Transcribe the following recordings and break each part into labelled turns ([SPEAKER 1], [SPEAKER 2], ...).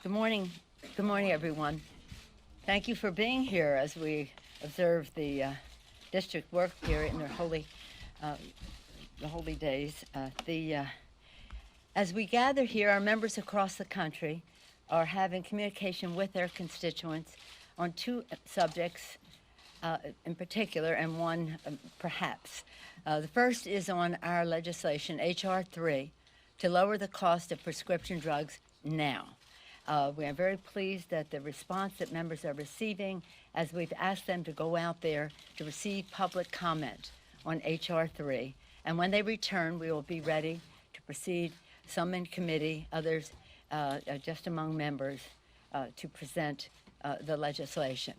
[SPEAKER 1] Good morning. Good morning, everyone. Thank you for being here as we observe the district work period in uh, the holy days. As we gather here, our members across the country are having communication with their constituents on two subjects in particular, and one perhaps. The first is on our legislation, H.R. 3, to lower the cost of prescription drugs now. We are very pleased at the response that members are receiving as we've asked them to go out there to receive public comment on H.R. 3. And when they return, we will be ready to proceed, some in committee, others just among members, to present the legislation.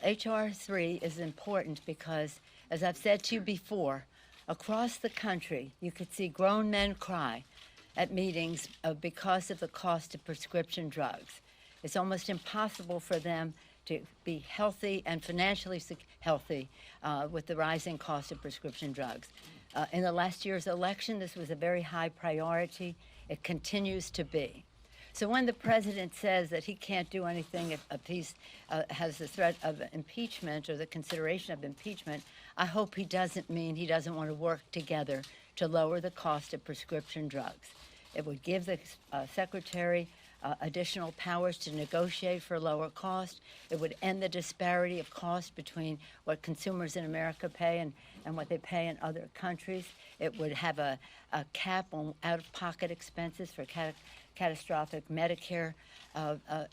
[SPEAKER 1] H.R. 3 is important because, as I've said to you before, across the country, you could see grown men cry at meetings because of the cost of prescription drugs. It's almost impossible for them to be healthy and financially healthy with the rising cost of prescription drugs. In the last year's election, this was a very high priority. It continues to be. So when the president says that he can't do anything if he has the threat of impeachment or the consideration of impeachment, I hope he doesn't mean he doesn't want to work together to lower the cost of prescription drugs. It would give the secretary additional powers to negotiate for lower cost. It would end the disparity of cost between what consumers in America pay and what they pay in other countries. It would have a cap on out-of-pocket expenses for catastrophic Medicare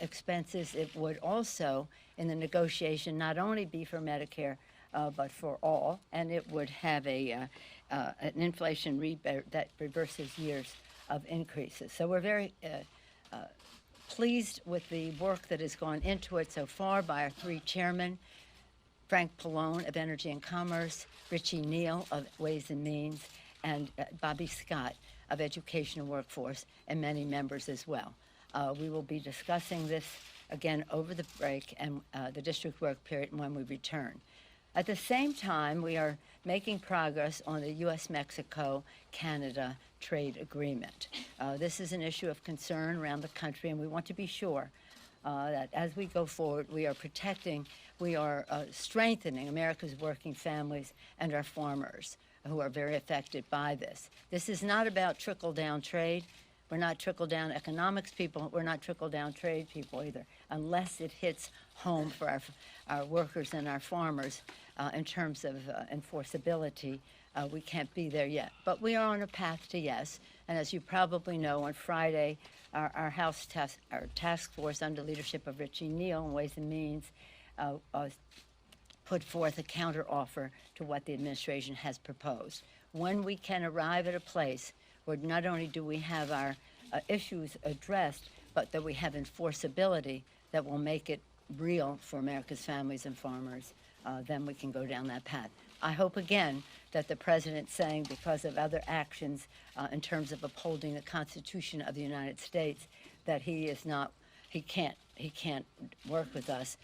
[SPEAKER 1] expenses. It would also, in the negotiation, not only be for Medicare, but for all, and it would have an inflation rebate that reverses years of increases. So we're very pleased with the work that has gone into it so far by our three chairmen, Frank Pallone of Energy and Commerce, Richie Neal of Ways and Means, and Bobby Scott of Education and Workforce, and many members as well. We will be discussing this again over the break and the district work period and when we return. At the same time, we are making progress on the U.S.-Mexico-Canada trade agreement. This is an issue of concern around the country, and we want to be sure that as we go forward, we are strengthening America's working families and our farmers who are very affected by this. This is not about trickle-down trade. We're not trickle-down economics people. We're not trickle-down trade people either, unless it hits home for our workers and our farmers in terms of enforceability. We can't be there yet. But we are on a path to yes. And as you probably know, on Friday, our task force under leadership of Richie Neal and Ways and Means put forth a counteroffer to what the administration has proposed. When we can arrive at a place where not only do we have our issues addressed, but that we have enforceability that will make it real for America's families and farmers, then we can go down that path. I hope again that the president's saying because of other actions in terms of upholding the Constitution of the United States that he can't work with us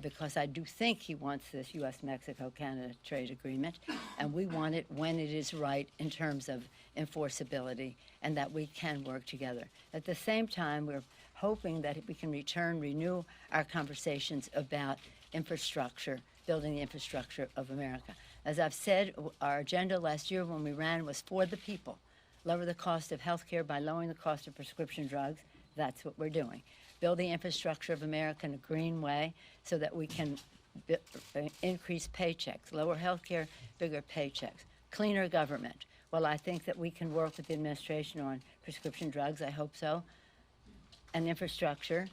[SPEAKER 1] because I do think he wants this U.S.-Mexico-Canada trade agreement, and we want it when it is right in terms of enforceability and that we can work together. At the same time, we're hoping that we can renew our conversations about infrastructure, building the infrastructure of America. As I've said, our agenda last year when we ran was for the people. Lower the cost of health care by lowering the cost of prescription drugs. That's what we're doing. Build the infrastructure of America in a green way so that we can increase paychecks, lower health care, bigger paychecks, cleaner government. Well, I think that we can work with the administration on prescription drugs. I hope so. And infrastructure.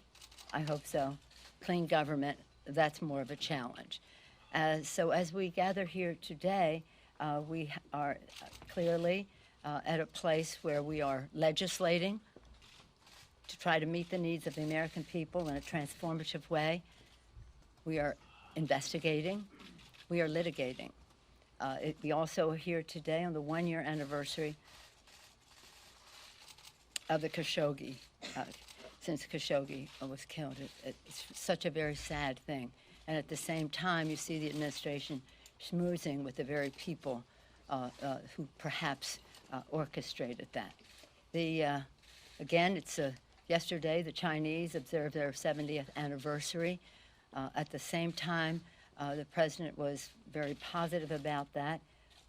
[SPEAKER 1] I hope so. Clean government. That's more of a challenge. So as we gather here today, we are clearly at a place where we are legislating to try to meet the needs of the American people in a transformative way. We are investigating. We are litigating. We also are here today on the one-year anniversary of the Khashoggi, since Khashoggi was killed. It's such a very sad thing. And at the same time, you see the administration schmoozing with the very people who perhaps orchestrated that. Again, it's Yesterday, the Chinese observed their 70th anniversary. At the same time, the president was very positive about that.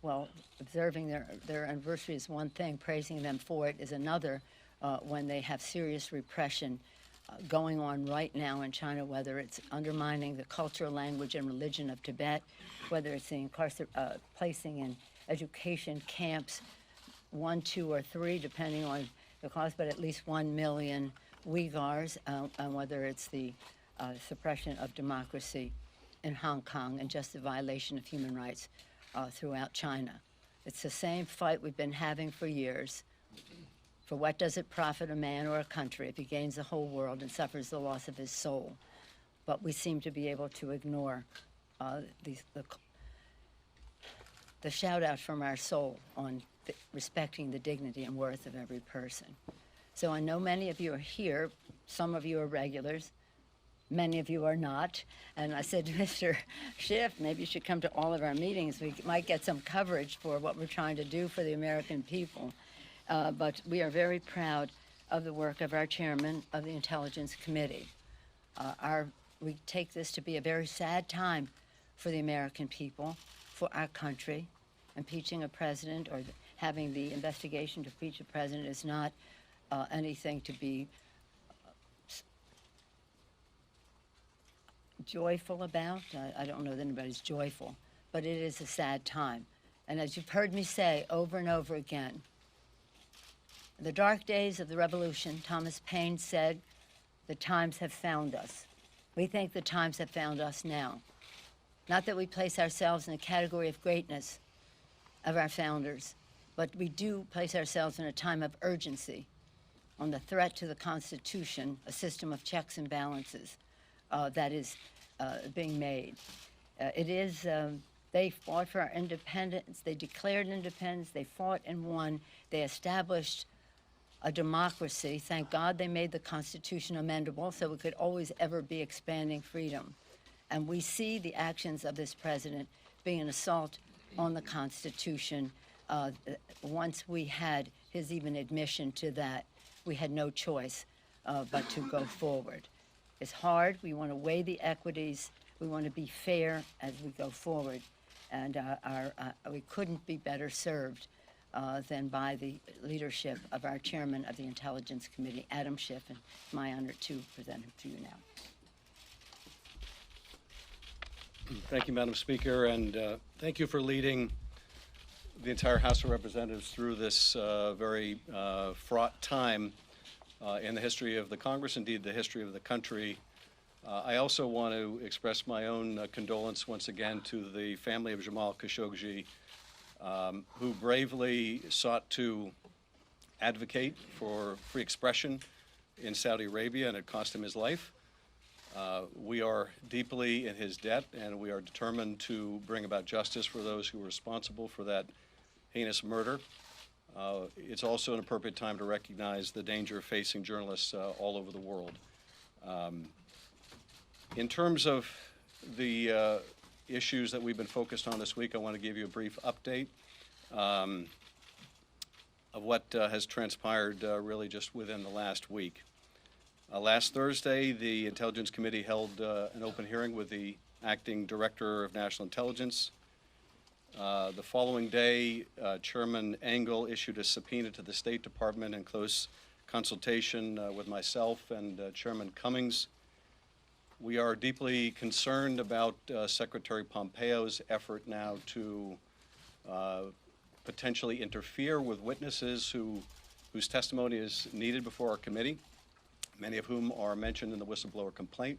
[SPEAKER 1] Well, observing their anniversary is one thing, praising them for it is another when they have serious repression going on right now in China, whether it's undermining the culture, language, and religion of Tibet, whether it's the placing in education camps, 1, 2, or 3, depending on the cause, but at least 1 million Uyghurs, and whether it's the suppression of democracy in Hong Kong and just the violation of human rights throughout China. It's the same fight we've been having for years. For what does it profit a man or a country if he gains the whole world and suffers the loss of his soul? But we seem to be able to ignore the shout out from our soul on respecting the dignity and worth of every person. So I know many of you are here, some of you are regulars, many of you are not. And I said to Mr. Schiff, maybe you should come to all of our meetings. We might get some coverage for what we're trying to do for the American people. But we are very proud of the work of our chairman of the Intelligence Committee. We take this to be a very sad time for the American people, for our country. Impeaching a president or having the investigation to impeach a president is not anything to be joyful about. I don't know that anybody's joyful, but it is a sad time. And as you've heard me say over and over again, in the dark days of the revolution, Thomas Paine said, the times have found us. We think the times have found us now. Not that we place ourselves in a category of greatness of our founders, but we do place ourselves in a time of urgency on the threat to the Constitution, a system of checks and balances that is being made. They fought for our independence, they declared independence, they fought and won, they established a democracy. Thank God they made the Constitution amendable so it could always ever be expanding freedom. And we see the actions of this president being an assault on the Constitution. Once we had his even admission to that, we had no choice but to go forward. It's hard. We want to weigh the equities. We want to be fair as we go forward. And we couldn't be better served than by the leadership of our chairman of the Intelligence Committee, Adam Schiff, and it's my honor to present him to you now.
[SPEAKER 2] Thank you, Madam Speaker, and thank you for leading the entire House of Representatives through this very fraught time in the history of the Congress, indeed the history of the country. I also want to express my own condolence once again to the family of Jamal Khashoggi, who bravely sought to advocate for free expression in Saudi Arabia, and it cost him his life. We are deeply in his debt, and we are determined to bring about justice for those who were responsible for that heinous murder. It's also an appropriate time to recognize the danger facing journalists all over the world. In terms of the issues that we've been focused on this week, I want to give you a brief update of what has transpired really just within the last week. Last Thursday, the Intelligence Committee held an open hearing with the Acting Director of National Intelligence. The following day, Chairman Engel issued a subpoena to the State Department in close consultation with myself and Chairman Cummings. We are deeply concerned about Secretary Pompeo's effort now to potentially interfere with witnesses whose testimony is needed before our committee, many of whom are mentioned in the whistleblower complaint.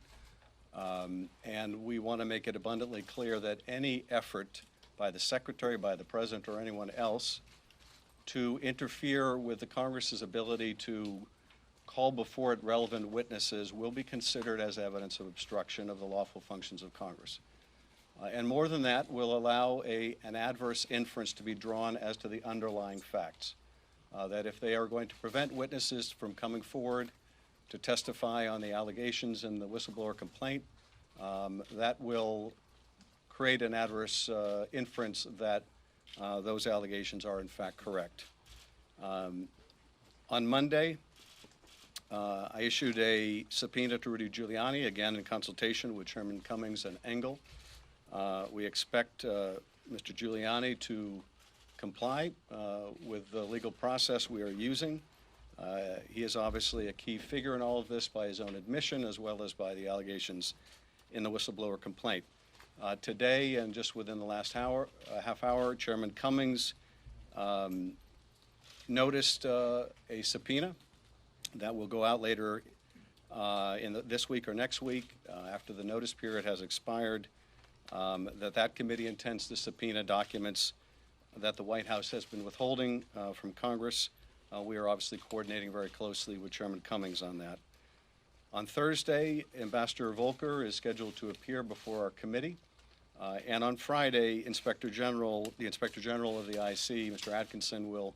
[SPEAKER 2] And we want to make it abundantly clear that any effort by the Secretary, by the President, or anyone else to interfere with the Congress's ability to call before it relevant witnesses will be considered as evidence of obstruction of the lawful functions of Congress. And more than that, will allow an adverse inference to be drawn as to the underlying facts. That if they are going to prevent witnesses from coming forward to testify on the allegations in the whistleblower complaint, that will create an adverse inference that those allegations are in fact correct. On Monday, I issued a subpoena to Rudy Giuliani, again in consultation with Chairman Cummings and Engel. We expect Mr. Giuliani to comply with the legal process we are using. He is obviously a key figure in all of this by his own admission as well as by the allegations in the whistleblower complaint. Today, and just within the last half hour, Chairman Cummings noticed a subpoena that will go out later this week or next week after the notice period has expired, that committee intends to subpoena documents that the White House has been withholding from Congress. We are obviously coordinating very closely with Chairman Cummings on that. On Thursday, Ambassador Volker is scheduled to appear before our committee. And on Friday, the Inspector General of the IC, Mr. Atkinson, will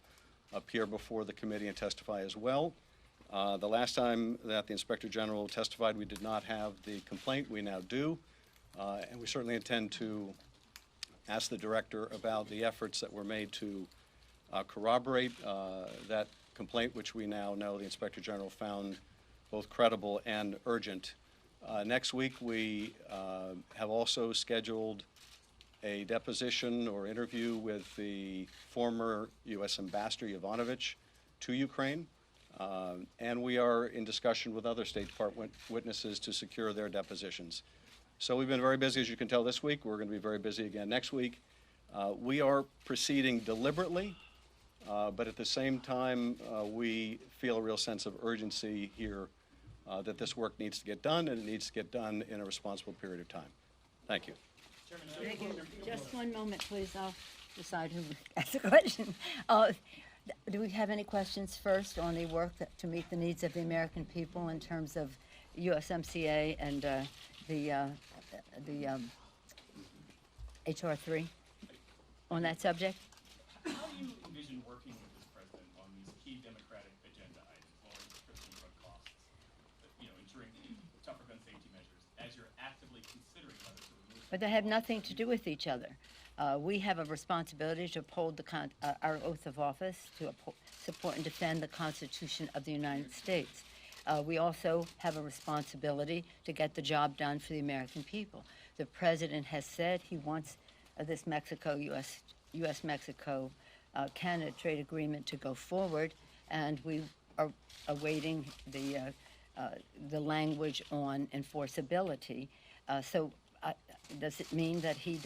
[SPEAKER 2] appear before the committee and testify as well. The last time that the Inspector General testified, we did not have the complaint. We now do. And we certainly intend to ask the Director about the efforts that were made to corroborate that complaint, which we now know the Inspector General found both credible and urgent. Next week, we have also scheduled a deposition or interview with the former U.S. Ambassador Yovanovitch to Ukraine, and we are in discussion with other State Department witnesses to secure their depositions. So we've been very busy, as you can tell, this week. We're going to be very busy again next week. We are proceeding deliberately, but at the same time, we feel a real sense of urgency here that this work needs to get done, and it needs to get done in a responsible period of time. Thank you.
[SPEAKER 1] Thank you. Just one moment, please. I'll decide who asks the question. Do we have any questions first on the work to meet the needs of the American people in terms of USMCA and the HR 3 on that subject?
[SPEAKER 3] How do you envision working with this president on these key Democratic agenda items, lowering prescription drug costs, ensuring tougher gun safety measures, as you're actively considering whether to remove them?
[SPEAKER 1] But they have nothing to do with each other. We have a responsibility to uphold our oath of office, to support and defend the Constitution of the United States. We also have a responsibility to get the job done for the American people. The president has said he wants this U.S.-Mexico Canada trade agreement to go forward, and we are awaiting the language on enforceability. So does it mean that he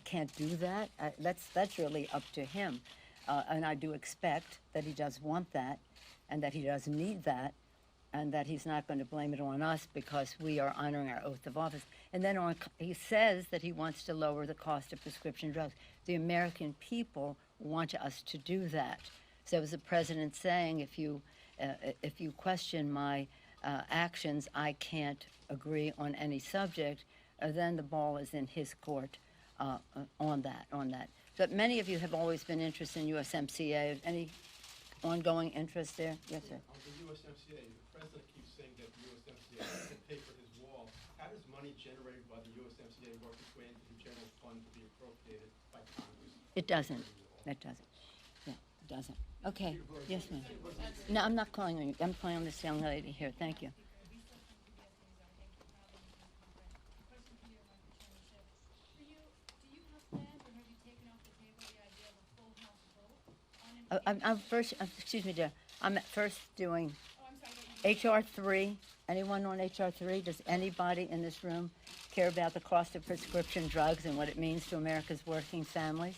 [SPEAKER 1] can't do that? That's really up to him. And I do expect that he does want that, and that he does need that, and that he's not going to blame it on us because we are honoring our oath of office. And then he says that he wants to lower the cost of prescription drugs. The American people want us to do that. So as the president saying, if you question my actions, I can't agree on any subject, then the ball is in his court on that. But many of you have always been interested in USMCA. Any ongoing interest there? Yes, sir.
[SPEAKER 4] On the USMCA, the president keeps saying that the USMCA can pay for his wall. How does money generated by the USMCA work its way into the general fund to be appropriated by Congress?
[SPEAKER 1] It doesn't. It doesn't. Yeah, it doesn't. Okay. Yes, ma'am. No, I'm not calling on you. I'm calling on this young lady here. Thank you. I'm first, excuse me, dear. I'm first doing HR 3. Anyone on HR 3? Does anybody in this room care about the cost of prescription drugs and what it means to America's working families?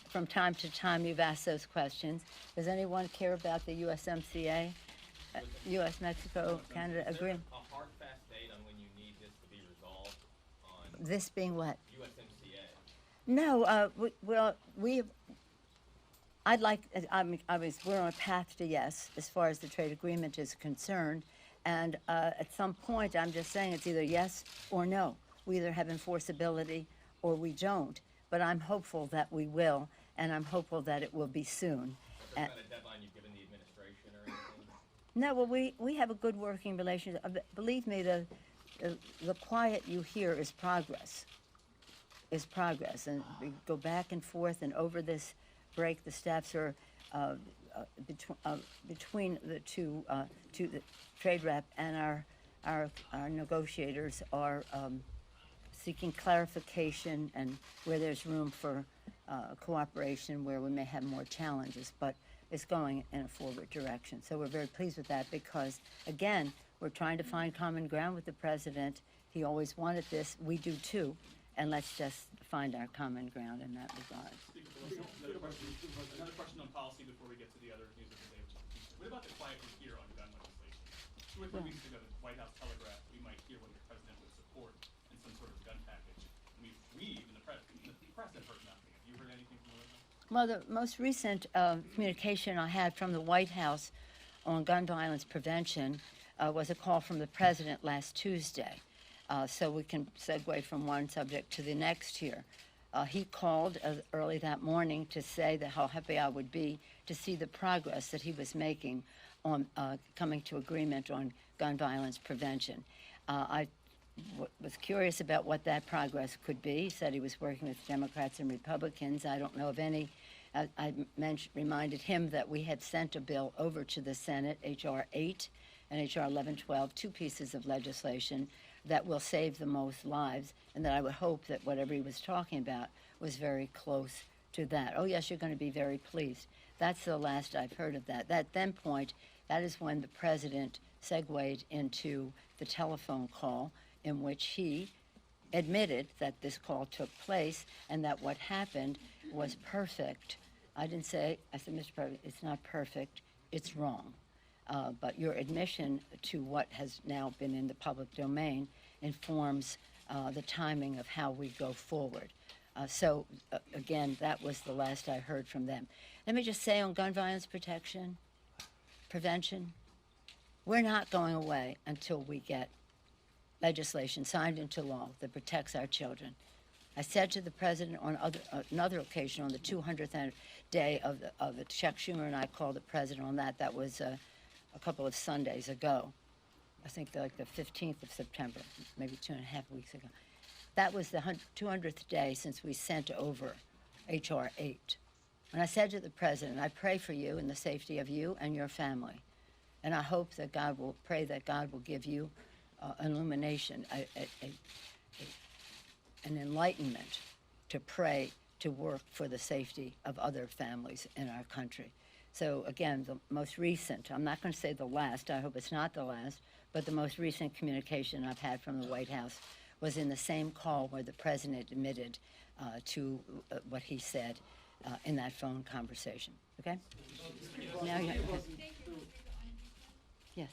[SPEAKER 1] From time to time, you've asked those questions. Does anyone care about the USMCA, U.S., Mexico, Canada agreement?
[SPEAKER 5] A hard, fast date on when you need this to be resolved on
[SPEAKER 1] This being what?
[SPEAKER 5] USMCA?
[SPEAKER 1] No, I'd like, we're on a path to yes, as far as the trade agreement is concerned. And at some point, I'm just saying it's either yes or no. We either have enforceability or we don't. But I'm hopeful that we will, and I'm hopeful that it will be soon.
[SPEAKER 5] Is there kind of deadline you've given the administration or anything?
[SPEAKER 1] No, well, we have a good working relationship. Believe me, the quiet you hear is progress. And we go back and forth, and over this break, the staffs are between the two, the trade rep and our negotiators are seeking clarification and where there's room for cooperation, where we may have more challenges, but it's going in a forward direction. So we're very pleased with that because, again, we're trying to find common ground with the president. He always wanted this. We do too. And let's just find our common ground in that regard.
[SPEAKER 3] Another question on policy before we get to the other news of the day, which is impeachment. What about the quiet we hear on gun legislation? 2 or 3 weeks ago, the White House telegraphed we might hear what the president would support in some sort of gun package. I mean, we, even the press have heard nothing. Have you heard anything from the White House?
[SPEAKER 1] Well, the most recent communication I had from the White House on gun violence prevention was a call from the president last Tuesday. So we can segue from one subject to the next here. He called early that morning to say that how happy I would be to see the progress that he was making on coming to agreement on gun violence prevention. I was curious about what that progress could be. He said he was working with Democrats and Republicans. I don't know of any. I reminded him that we had sent a bill over to the Senate, H.R. 8 and H.R. 1112, 2 pieces of legislation that will save the most lives, and that I would hope that whatever he was talking about was very close to that. Oh, yes, you're going to be very pleased. That's the last I've heard of that. That then point, that is when the president segued into the telephone call in which he admitted that this call took place and that what happened was perfect. I didn't say, I said, Mr. President, it's not perfect, it's wrong. But your admission to what has now been in the public domain informs the timing of how we go forward. So, again, that was the last I heard from them. Let me just say on gun violence prevention, we're not going away until we get legislation signed into law that protects our children. I said to the president on another occasion, on the 200th day of the Chuck Schumer and I called the president on that. That was a couple of Sundays ago. I think like the 15th of September, maybe 2.5 weeks ago. That was the 200th day since we sent over H.R. 8. And I said to the president, I pray for you and the safety of you and your family. And I hope that pray that God will give you an illumination, an enlightenment to pray, to work for the safety of other families in our country. So again, the most recent, I'm not going to say the last, I hope it's not the last, but the most recent communication I've had from the White House was in the same call where the president admitted to what he said in that phone conversation. Okay? Now you yes.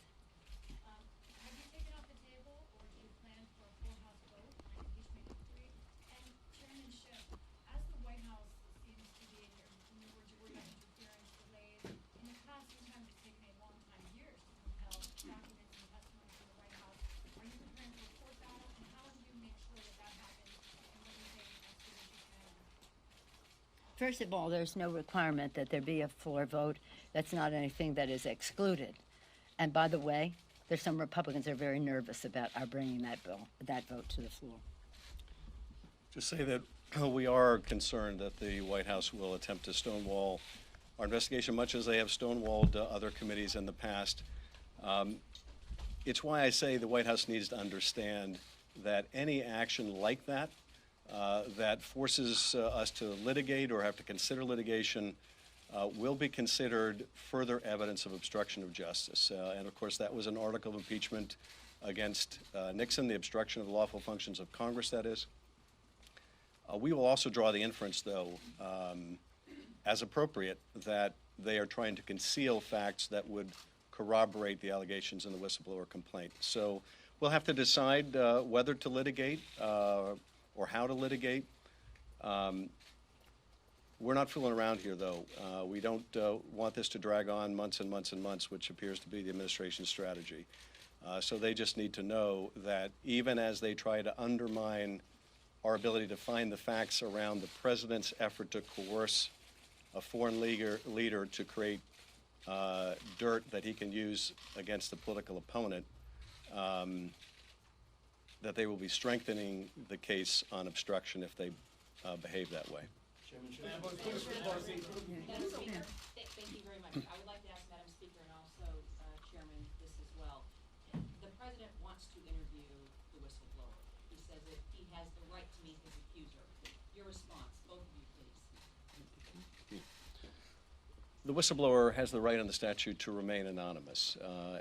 [SPEAKER 6] Have you taken off the table, or do you plan for a full House vote on impeachment inquiry? And Chairman Schiff, as the White House seems to be, in your words, you're worried about interference, delays. In the past, sometimes it's taken a long time, years, to compel documents and testimony from the White House. Are you preparing to report that, and how do you make sure that that happens, and when you take it as soon as you can?
[SPEAKER 1] First of all, there's no requirement that there be a floor vote. That's not anything that is excluded. And by the way, there's some Republicans that are very nervous about our bringing that vote to the floor.
[SPEAKER 2] Just say that we are concerned that the White House will attempt to stonewall our investigation, much as they have stonewalled other committees in the past. It's why I say the White House needs to understand that any action like that, that forces us to litigate or have to consider litigation, will be considered further evidence of obstruction of justice. And of course, that was an article of impeachment against Nixon, the obstruction of the lawful functions of Congress, that is. We will also draw the inference, though, as appropriate, that they are trying to conceal facts that would corroborate the allegations in the whistleblower complaint. So we'll have to decide whether to litigate or how to litigate. We're not fooling around here, though. We don't want this to drag on months and months and months, which appears to be the administration's strategy. So they just need to know that even as they try to undermine our ability to find the facts around the president's effort to coerce a foreign leader to create dirt that he can use against a political opponent, that they will be strengthening the case on obstruction if they behave that way.
[SPEAKER 5] Thank you very much. I would
[SPEAKER 2] The whistleblower has the right in the statute to remain anonymous,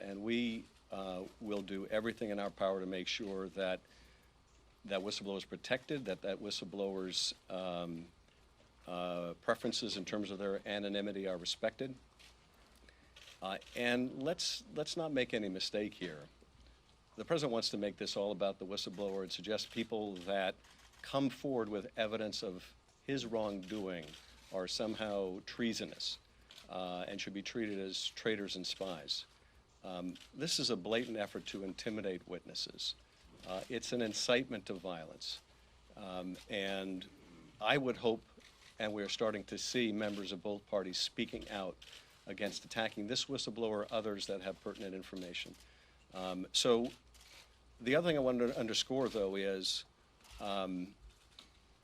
[SPEAKER 2] and we will do everything in our power to make sure that that whistleblower is protected, that whistleblower's preferences in terms of their anonymity are respected. And let's not make any mistake here. The president wants to make this all about the whistleblower and suggest people that come forward with evidence of his wrongdoing are somehow treasonous and should be treated as traitors and spies. This is a blatant effort to intimidate witnesses. It's an incitement to violence. And I would hope, and we're starting to see members of both parties speaking out against attacking this whistleblower or others that have pertinent information. So the other thing I wanted to underscore, though, is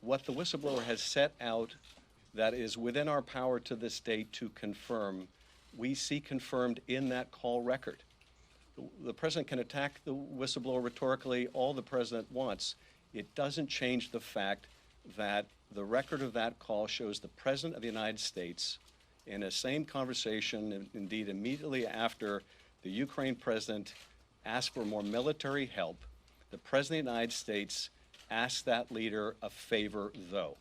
[SPEAKER 2] what the whistleblower has set out that is within our power to this date to confirm, we see confirmed in that call record. The president can attack the whistleblower rhetorically all the president wants. It doesn't change the fact that the record of that call shows the president of the United States in a same conversation, and indeed immediately after the Ukraine president asked for more military help, the president of the United States asked that leader a favor, though.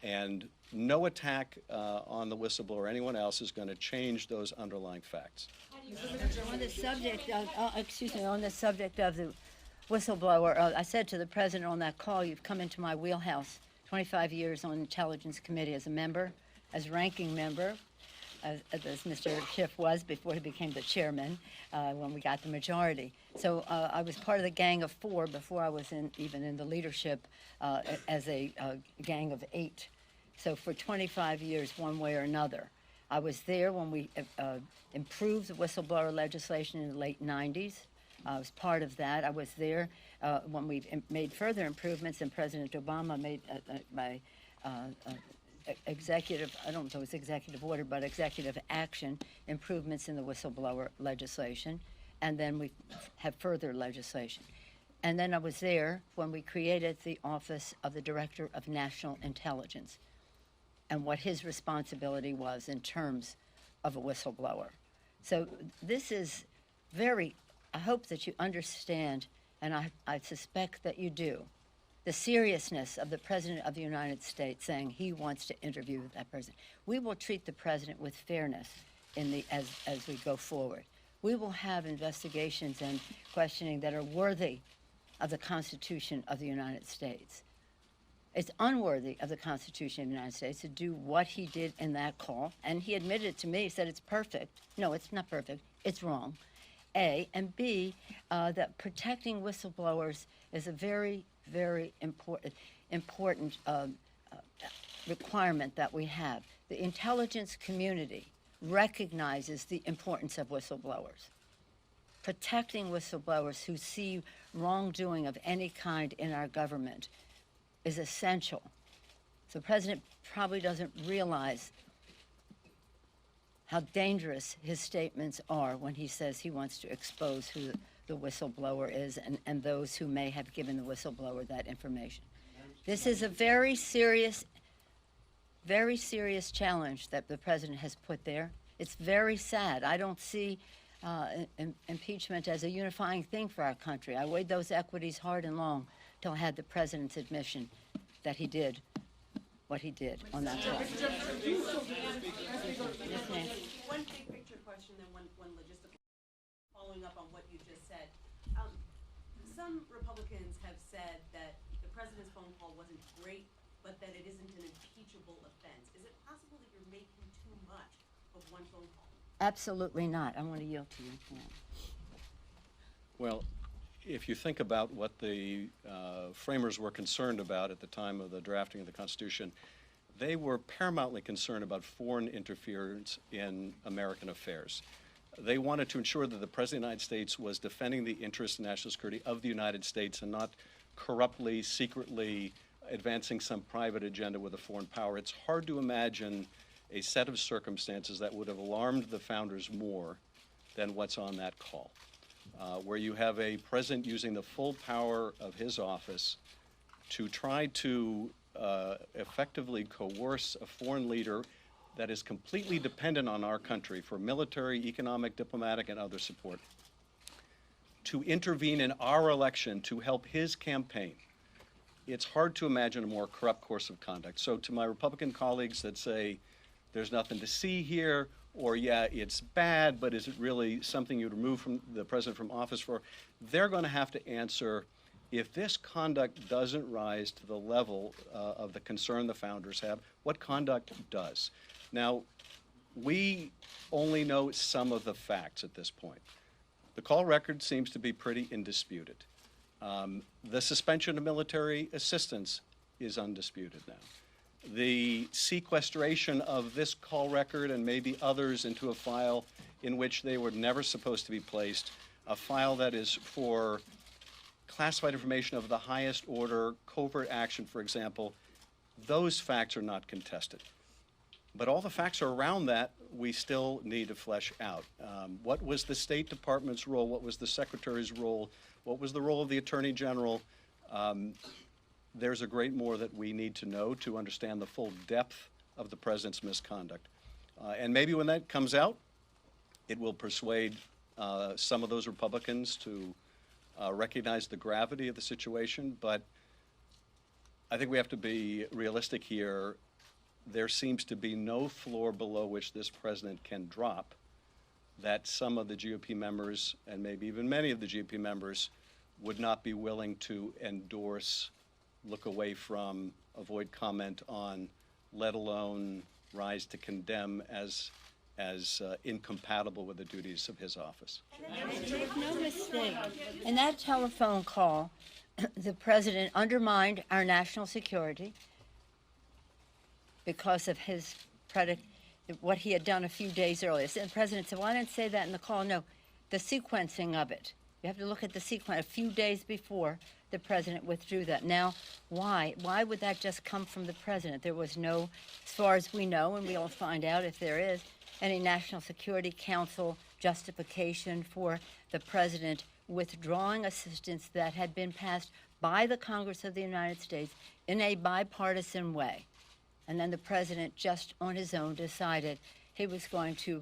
[SPEAKER 2] And no attack on the whistleblower or anyone else is going to change those underlying facts.
[SPEAKER 1] On the subject of, on the subject of the whistleblower, I said to the president on that call, you've come into my wheelhouse. 25 years on Intelligence Committee as a member, as ranking member, as Mr. Schiff was before he became the chairman when we got the majority. So I was part of the Gang of Four before I was even in the leadership as a Gang of Eight. So for 25 years, one way or another. I was there when we improved the whistleblower legislation in the late 90s. I was part of that. I was there when we made further improvements, and President Obama made my executive, I don't know if it was executive order, but executive action improvements in the whistleblower legislation. And then we have further legislation. And then I was there when we created the Office of the Director of National Intelligence and what his responsibility was in terms of a whistleblower. So this is very, I hope that you understand, and I suspect that you do, the seriousness of the President of the United States saying he wants to interview that president. We will treat the president with fairness as we go forward. We will have investigations and questioning that are worthy of the Constitution of the United States. It's unworthy of the Constitution of the United States to do what he did in that call, and he admitted it to me. He said it's perfect. No, it's not perfect. It's wrong. A, and B, that protecting whistleblowers is a very, very important requirement that we have. The intelligence community recognizes the importance of whistleblowers. Protecting whistleblowers who see wrongdoing of any kind in our government is essential. So the president probably doesn't realize how dangerous his statements are when he says he wants to expose who the whistleblower is and those who may have given the whistleblower that information. This is a very serious challenge that the president has put there. It's very sad. I don't see impeachment as a unifying thing for our country. I weighed those equities hard and long till I had the president's admission that he did what he did on that call.
[SPEAKER 7] One big picture question and one logistical. Following up on what you just said, some Republicans have said that the president's phone call wasn't great, but that it isn't an impeachable offense. Is it possible that you're making too much of one phone call?
[SPEAKER 1] Absolutely not. I want to yield to you.
[SPEAKER 2] Well, if you think about what the framers were concerned about at the time of the drafting of the Constitution, they were paramountly concerned about foreign interference in American affairs. They wanted to ensure that the President of the United States was defending the interests and national security of the United States and not corruptly, secretly advancing some private agenda with a foreign power. It's hard to imagine a set of circumstances that would have alarmed the founders more than what's on that call, where you have a president using the full power of his office to try to effectively coerce a foreign leader that is completely dependent on our country for military, economic, diplomatic, and other support, to intervene in our election to help his campaign, it's hard to imagine a more corrupt course of conduct. So to my Republican colleagues that say there's nothing to see here, or yeah, it's bad, but is it really something you'd remove from the president from office for? They're going to have to answer, if this conduct doesn't rise to the level of the concern the founders have, what conduct does? Now, we only know some of the facts at this point. The call record seems to be pretty indisputed. The suspension of military assistance is undisputed now. The sequestration of this call record and maybe others into a file in which they were never supposed to be placed, a file that is for classified information of the highest order, covert action, for example, those facts are not contested. But all the facts around that, we still need to flesh out. What was the State Department's role? What was the Secretary's role? What was the role of the Attorney General? There's a great more that we need to know to understand the full depth of the President's misconduct. And maybe when that comes out, it will persuade some of those Republicans to recognize the gravity of the situation. But I think we have to be realistic here. There seems to be no floor below which this president can drop that some of the GOP members, and maybe even many of the GOP members, would not be willing to endorse, look away from, avoid comment on, let alone rise to condemn as incompatible with the duties of his office.
[SPEAKER 1] Make no mistake, in that telephone call, the president undermined our national security because of his what he had done a few days earlier. So the president said, well, I didn't say that in the call. No, the sequencing of it. You have to look at the sequence. A few days before, the president withdrew that. Now, why? Why would that just come from the president? There was no, as far as we know, and we'll find out if there is, any National Security Council justification for the president withdrawing assistance that had been passed by the Congress of the United States in a bipartisan way. And then the president, just on his own, decided he was going to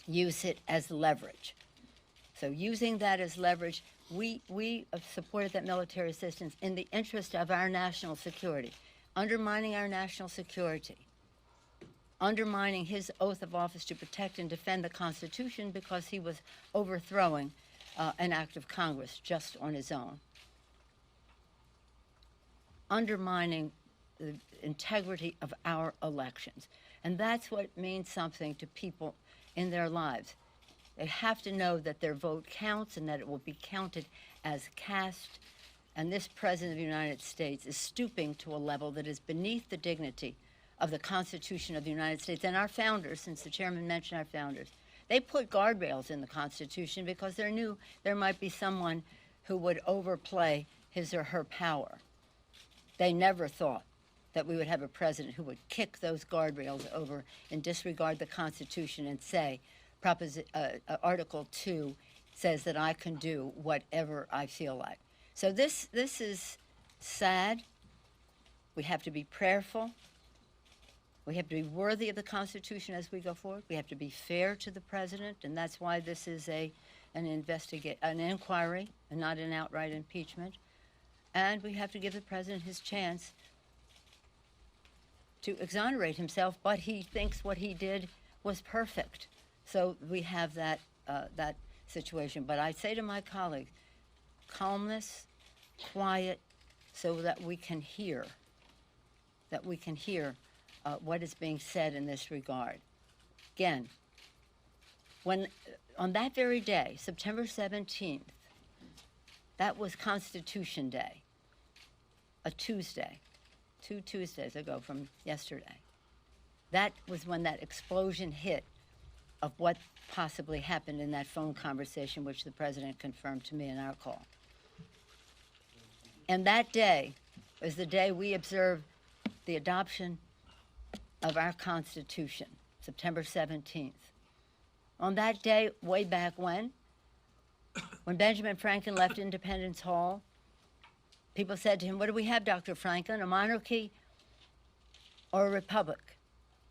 [SPEAKER 1] use it as leverage. So using that as leverage, we supported that military assistance in the interest of our national security, undermining our national security, undermining his oath of office to protect and defend the Constitution because he was overthrowing an act of Congress just on his own, undermining the integrity of our elections. And that's what means something to people in their lives. They have to know that their vote counts and that it will be counted as cast. And this President of the United States is stooping to a level that is beneath the dignity of the Constitution of the United States. And our founders, since the chairman mentioned our founders, they put guardrails in the Constitution because they knew there might be someone who would overplay his or her power. They never thought that we would have a president who would kick those guardrails over and disregard the Constitution and say, Article 2 says that I can do whatever I feel like. So this is sad. We have to be prayerful. We have to be worthy of the Constitution as we go forward. We have to be fair to the president, and that's why this is an inquiry and not an outright impeachment. And we have to give the president his chance to exonerate himself, but he thinks what he did was perfect. So we have that situation. But I say to my colleagues, calmness, quiet, so that we can hear, what is being said in this regard. Again, when on that very day, September 17th, that was Constitution Day, a Tuesday, 2 Tuesdays ago from yesterday. That was when that explosion hit of what possibly happened in that phone conversation, which the president confirmed to me in our call. And that day was the day we observed the adoption of our Constitution, September 17th. On that day, way back when Benjamin Franklin left Independence Hall, people said to him, what do we have, Dr. Franklin, a monarchy or a republic?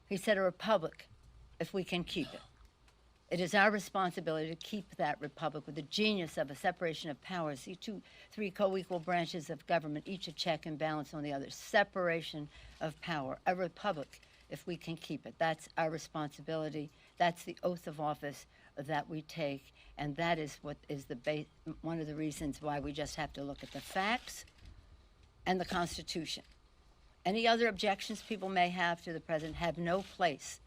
[SPEAKER 1] He said a republic, if we can keep it. It is our responsibility to keep that republic with the genius of a separation of powers, the three co-equal branches of government, each a check and balance on the other. Separation of power, a republic, if we can keep it. That's our responsibility. That's the oath of office that we take, and that is what is one of the reasons why we just have to look at the facts and the Constitution. Any other objections people may have to the president have no place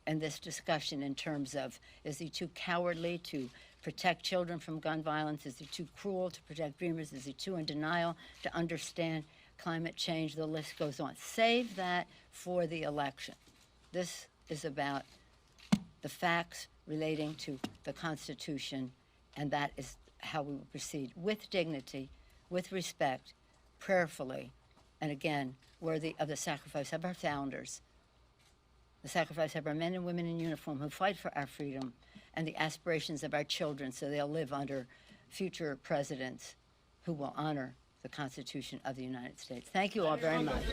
[SPEAKER 1] in this discussion in terms of, is he too cowardly to protect children from gun violence? Is he too cruel to protect dreamers? Is he too in denial to understand climate change? The list goes on. Save that for the election. This is about the facts relating to the Constitution, and that is how we will proceed with dignity, with respect, prayerfully, and again, worthy of the sacrifice of our founders, the sacrifice of our men and women in uniform who fight for our freedom, and the aspirations of our children so they'll live under future presidents who will honor the Constitution of the United States. Thank you all very much.